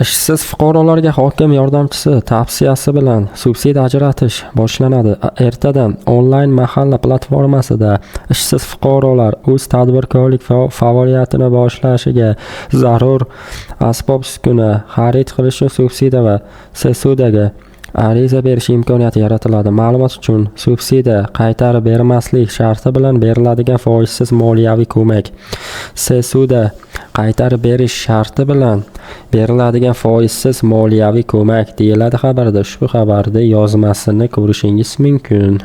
Ishsiz fuqarolarga hokim yordamchisi tavsiyasi bilan subsidiya ajratish boshlanadi. Ertadan onlayn mahalla platformasida ishsiz fuqarolar o'z tadbirkorlik faoliyatini boshlashiga zarur asbob-uskuna xarid qilish uchun subsidiya va SSUDga ariza berish imkoniyati yaratiladi. Ma'lumot uchun, subsidiya qaytarib bermaslik sharti bilan beriladigan foizsiz moliyaviy ko'mak. SSUDga qaytarib berish sharti bilan beriladigan foizsiz moliyaviy ko'mak deyiladi xabarda. Ushbu xabarda yozmasini ko'rishingiz mumkin.